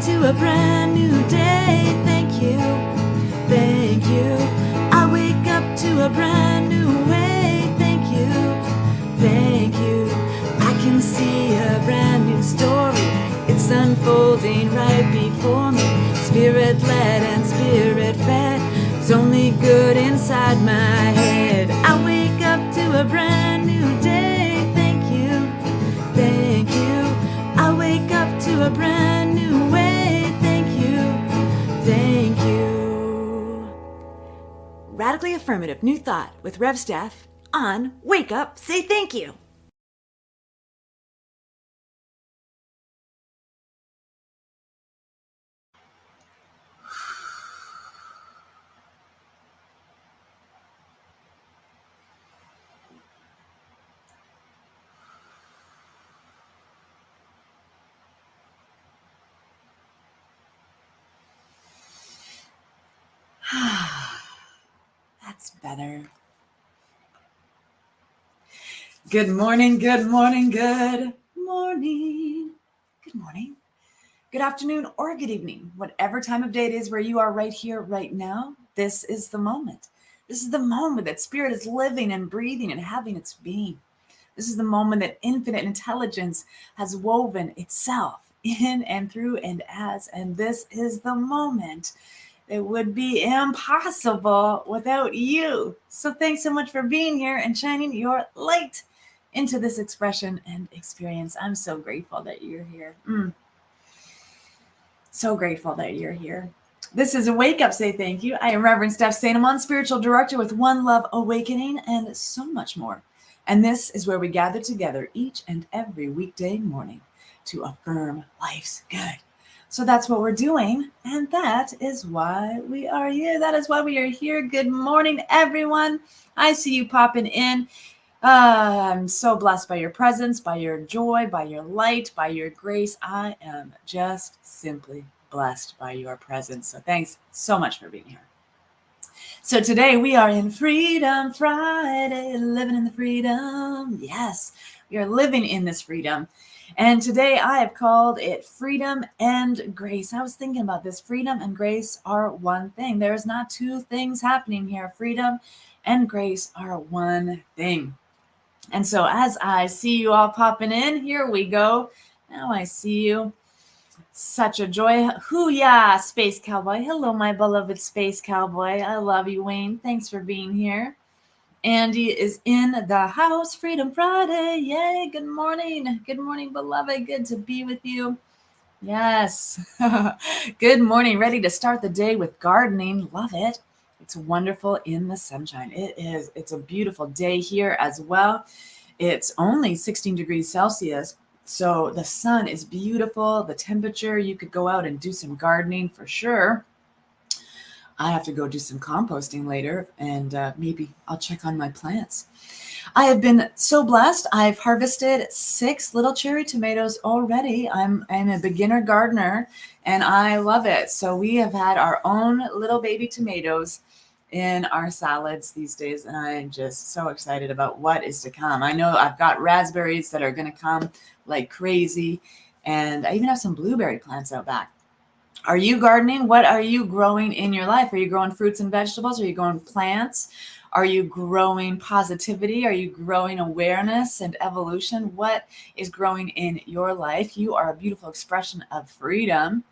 to a brand new day. Thank you, thank you. I wake up to a brand new way. Thank you, thank you. I can see a brand new story. It's unfolding right before me. Spirit-led and spirit-fed. It's only good inside my head. I wake up to a brand new day. Thank you, thank you. I wake up to a brand new way. Thank you, thank you. Radically Affirmative New Thought with Rev Steph on Wake Up, Say Thank You. That's better. Good morning, good morning, good morning. Good morning, good afternoon, or good evening. Whatever time of day it is where you are right here, right now, this is the moment. This is the moment that spirit is living and breathing and having its being. This is the moment that infinite intelligence has woven itself in and through and as, and this is the moment that would be impossible without you. So thanks so much for being here and shining your light into this expression and experience. I'm so grateful that you're here. So grateful that you're here. This is a Wake Up, Say Thank You. I am Reverend Steph Sainamon, spiritual director with One Love Awakening, and so much more. And this is where we gather together each and every weekday morning to affirm life's good. So that's what we're doing, and that is why we are here. That is why we are here. Good morning, everyone. I see you popping in. I'm so blessed by your presence, by your joy, by your light, by your grace. I am just simply blessed by your presence. So thanks so much for being here. So today we are in Freedom Friday, living in the freedom. Yes, we are living in this freedom. And today I have called it Freedom and Grace. I was thinking about this. Freedom and grace are one thing. There is not two things happening here. Freedom and grace are one thing. And so as I see you all popping in, here we go. Now I see you. Such a joy. Hoo-yah, Space Cowboy. Hello, my beloved Space Cowboy. I love you, Wayne. Thanks for being here. Andy is in the house. Freedom Friday. Yay. Good morning. Good morning, beloved. Good to be with you. Yes. Good morning. Ready to start the day with gardening. Love it. It's wonderful in the sunshine. It is. It's a beautiful day here as well. It's only 16 degrees Celsius. So the sun is beautiful. The temperature, you could go out and do some gardening for sure. I have to go do some composting later, and maybe I'll check on my plants. I have been so blessed. I've harvested 6 little cherry tomatoes already. I'm a beginner gardener, and I love it. So we have had our own little baby tomatoes in our salads these days, and I am just so excited about what is to come. I know I've got raspberries that are going to come like crazy, and I even have some blueberry plants out back. Are you gardening? What are you growing in your life? Are you growing fruits and vegetables? Are you growing plants? Are you growing positivity? Are you growing awareness and evolution? What is growing in your life? You are a beautiful expression of freedom.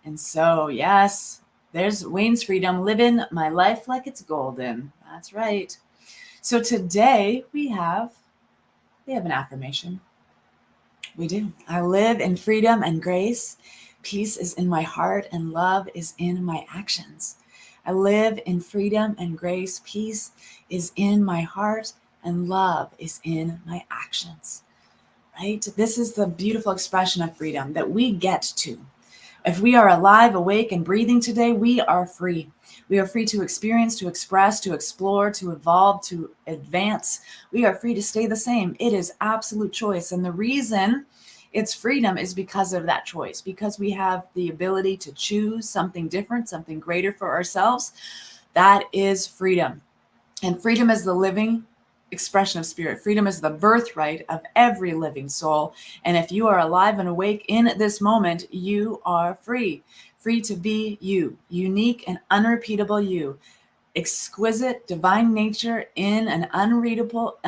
And so, yes, there's Wayne's freedom, living my life like it's golden. That's right. So today we have an affirmation. We do. I live in freedom and grace. Peace is in my heart and love is in my actions. I live in freedom and grace. Peace is in my heart and love is in my actions. Right? This is the beautiful expression of freedom that we get to. If we are alive, awake, and breathing today, we are free. We are free to experience, to express, to explore, to evolve, to advance. We are free to stay the same. It is absolute choice. And the reason it's freedom is because of that choice, because we have the ability to choose something different, something greater for ourselves. That is freedom. And freedom is the living expression of spirit. Freedom is the birthright of every living soul. And if you are alive and awake in this moment, you are free. Free to be you, unique and unrepeatable you. Exquisite divine nature in an unrepeatable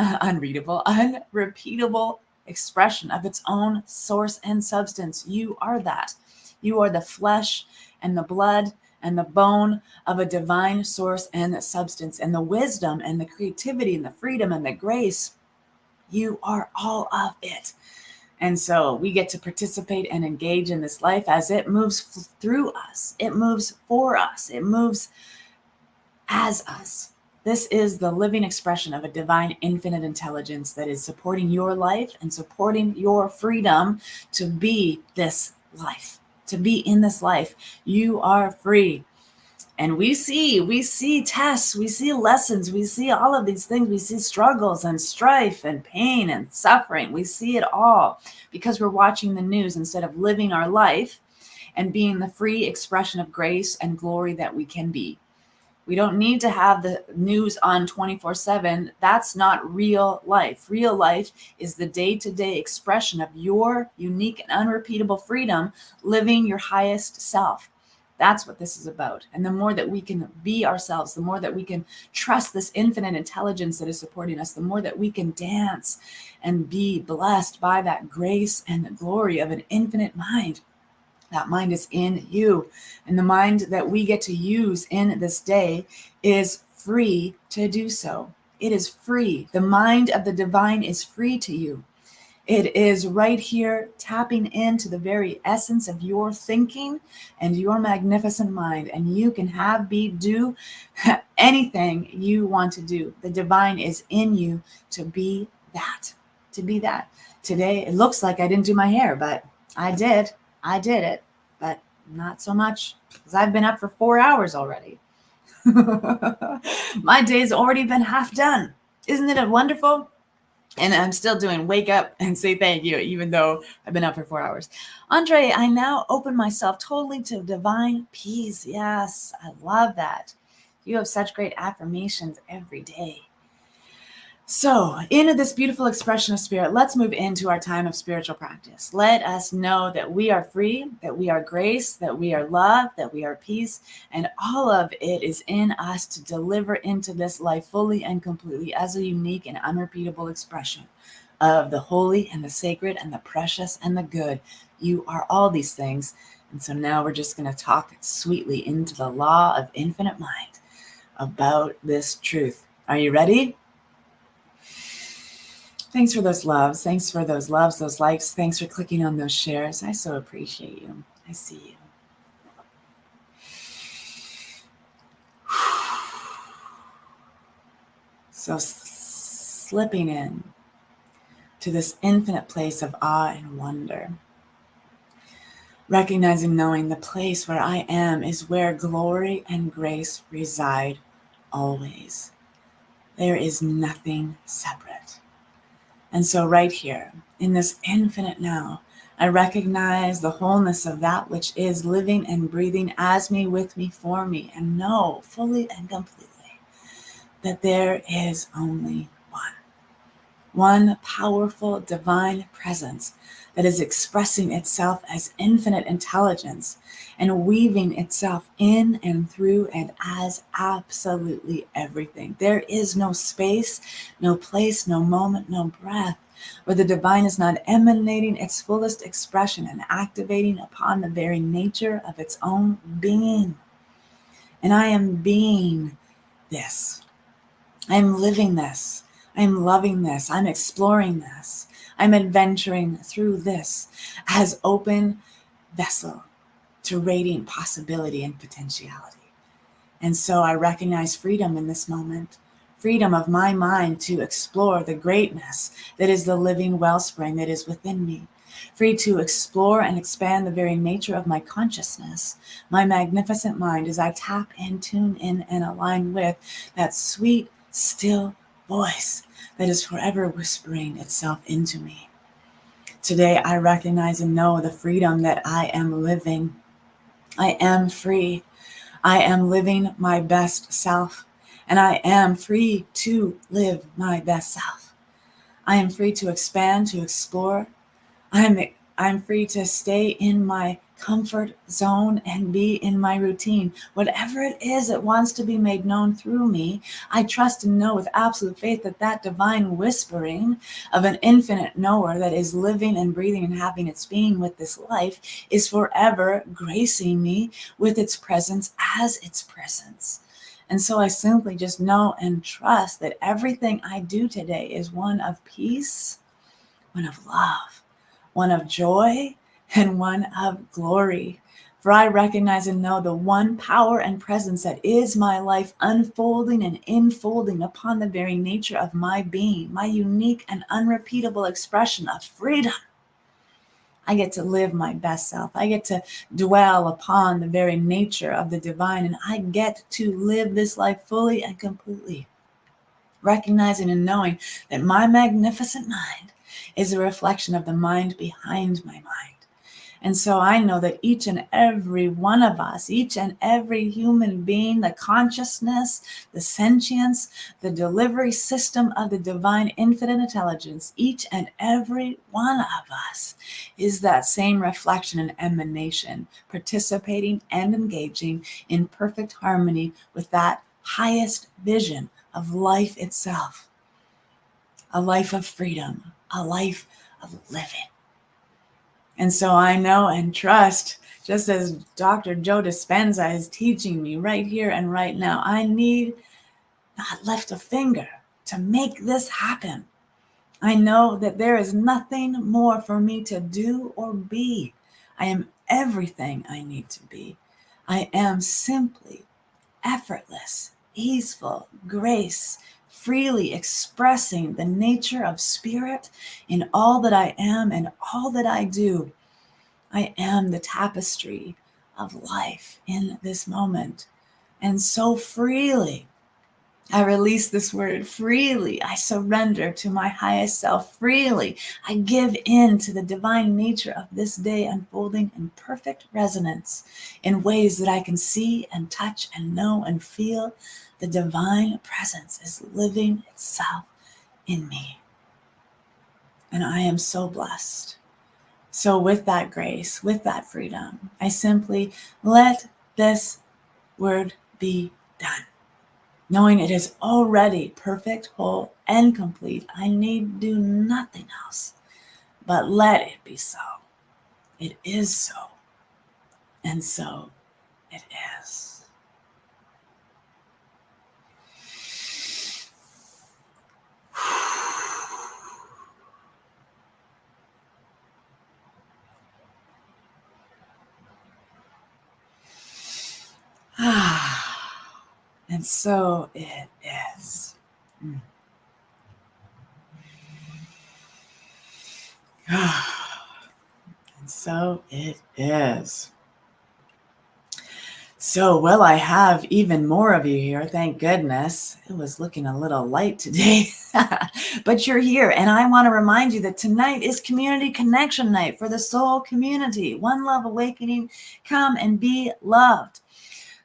expression of its own source and substance. You are that. You are the flesh and the blood and the bone of a divine source and substance, and the wisdom and the creativity and the freedom and the grace. You are all of it. And so we get to participate and engage in this life as it moves through us. It moves for us. It moves as us. This is the living expression of a divine infinite intelligence that is supporting your life and supporting your freedom to be this life, to be in this life. You are free. And we see tests, we see lessons, we see all of these things. We see struggles and strife and pain and suffering. We see it all because we're watching the news instead of living our life and being the free expression of grace and glory that we can be. We don't need to have the news on 24/7. That's not real life. Real life is the day-to-day expression of your unique and unrepeatable freedom, living your highest self. That's what this is about. And the more that we can be ourselves, the more that we can trust this infinite intelligence that is supporting us, the more that we can dance and be blessed by that grace and the glory of an infinite mind. That mind is in you. And the mind that we get to use in this day is free to do so. It is free. The mind of the divine is free to you. It is right here tapping into the very essence of your thinking and your magnificent mind. And you can do anything you want to do. The divine is in you to be that. To be that. Today, it looks like I didn't do my hair, but I did it, but not so much because I've been up for 4 hours already. My day's already been half done. Isn't it wonderful? And I'm still doing wake up and say thank you, even though I've been up for 4 hours. Andre, I now open myself totally to divine peace. Yes, I love that. You have such great affirmations every day. So, into this beautiful expression of spirit, let's move into our time of spiritual practice. Let us know that we are free, that we are grace, that we are love, that we are peace, and all of it is in us to deliver into this life fully and completely as a unique and unrepeatable expression of the holy and the sacred and the precious and the good. You are all these things. And so now we're just going to talk sweetly into the law of infinite mind about this truth. Are you ready? Thanks for those loves. Thanks for those loves, those likes. Thanks for clicking on those shares. I so appreciate you. I see you. So slipping in to this infinite place of awe and wonder. Recognizing, knowing the place where I am is where glory and grace reside always. There is nothing separate. And so right here, in this infinite now, I recognize the wholeness of that which is living and breathing as me, with me, for me, and know fully and completely that there is only one powerful divine presence that is expressing itself as infinite intelligence and weaving itself in and through and as absolutely everything. There is no space, no place, no moment, no breath where the divine is not emanating its fullest expression and activating upon the very nature of its own being. And I am being this. I'm living this. I'm loving this. I'm exploring this. I'm adventuring through this as open vessel to radiant possibility and potentiality. And so I recognize freedom in this moment, freedom of my mind to explore the greatness that is the living wellspring that is within me, free to explore and expand the very nature of my consciousness, my magnificent mind as I tap and tune in and align with that sweet, still voice that is forever whispering itself into me. Today, I recognize and know the freedom that I am living. I am free. I am living my best self. and I am free to live my best self. I am free to expand, to explore. I'm free to stay in my comfort zone and be in my routine. Whatever it is that wants to be made known through me, I trust and know with absolute faith that that divine whispering of an infinite knower that is living and breathing and having its being with this life is forever gracing me with its presence as its presence. And so I simply just know and trust that everything I do today is one of peace, one of love, one of joy, and one of glory. For I recognize and know the one power and presence that is my life unfolding and enfolding upon the very nature of my being, my unique and unrepeatable expression of freedom. I get to live my best self. I get to dwell upon the very nature of the divine, and I get to live this life fully and completely, recognizing and knowing that my magnificent mind is a reflection of the mind behind my mind. And so I know that each and every one of us, each and every human being, the consciousness, the sentience, the delivery system of the divine infinite intelligence, each and every one of us is that same reflection and emanation, participating and engaging in perfect harmony with that highest vision of life itself, a life of freedom, a life of living. And so I know and trust, just as Dr. Joe Dispenza is teaching me right here and right now, I need not lift a finger to make this happen. I know that there is nothing more for me to do or be. I am everything I need to be. I am simply effortless, easeful grace, freely expressing the nature of spirit in all that I am and all that I do. I am the tapestry of life in this moment. And so freely, I release this word freely. I surrender to my highest self freely. I give in to the divine nature of this day unfolding in perfect resonance in ways that I can see and touch and know and feel. The divine presence is living itself in me. And I am so blessed. So with that grace, with that freedom, I simply let this word be done. Knowing it is already perfect, whole, and complete, I need do nothing else but let it be so. It is so, and so it is. And so it is. And so it is. So, well, I have even more of you here. Thank goodness. It was looking a little light today, but you're here. And I want to remind you that tonight is Community Connection Night for the soul community. One Love Awakening. Come and be loved.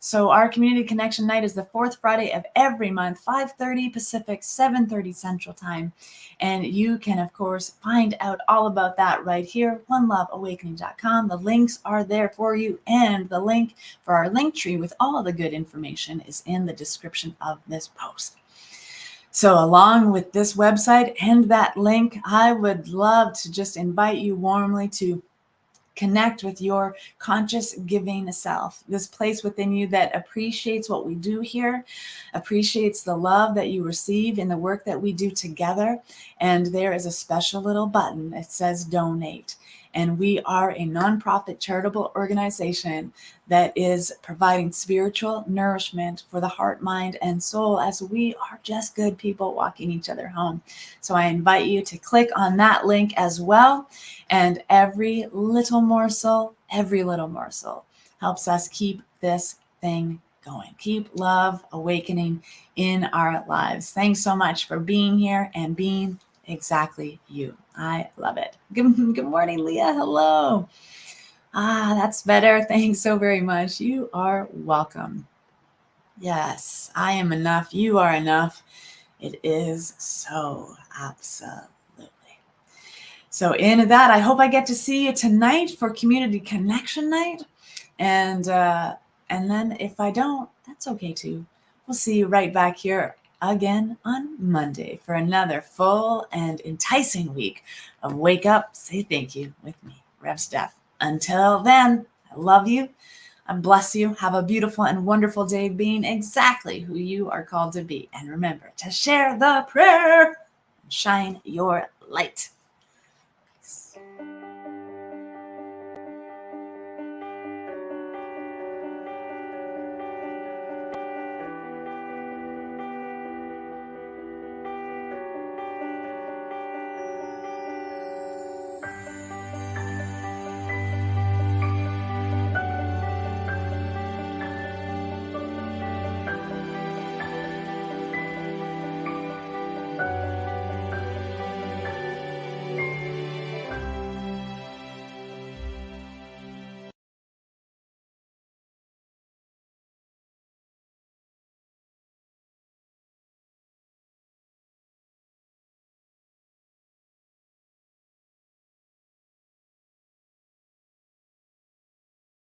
So our Community Connection Night is the fourth Friday of every month, 5:30 Pacific, 7:30 Central Time. And you can, of course, find out all about that right here, oneloveawakening.com. The links are there for you. And the link for our link tree with all the good information is in the description of this post. So along with this website and that link, I would love to just invite you warmly to connect with your conscious giving self, this place within you that appreciates what we do here, appreciates the love that you receive in the work that we do together. And there is a special little button that says donate. And we are a nonprofit charitable organization that is providing spiritual nourishment for the heart, mind, and soul, as we are just good people walking each other home. So I invite you to click on that link as well. And every little morsel helps us keep this thing going. Keep love awakening in our lives. Thanks so much for being here and being exactly you. I love it. Good morning, Leah. Hello. That's better. Thanks so very much. You are welcome. Yes, I am enough. You are enough. It is so, absolutely. So in that, I hope I get to see you tonight for Community Connection Night. And then if I don't, that's okay too. We'll see you right back here again on Monday for another full and enticing week of Wake Up, Say Thank You with me, Rev Steph. Until then, I love you. I bless you. Have a beautiful and wonderful day being exactly who you are called to be. And remember to share the prayer and shine your light.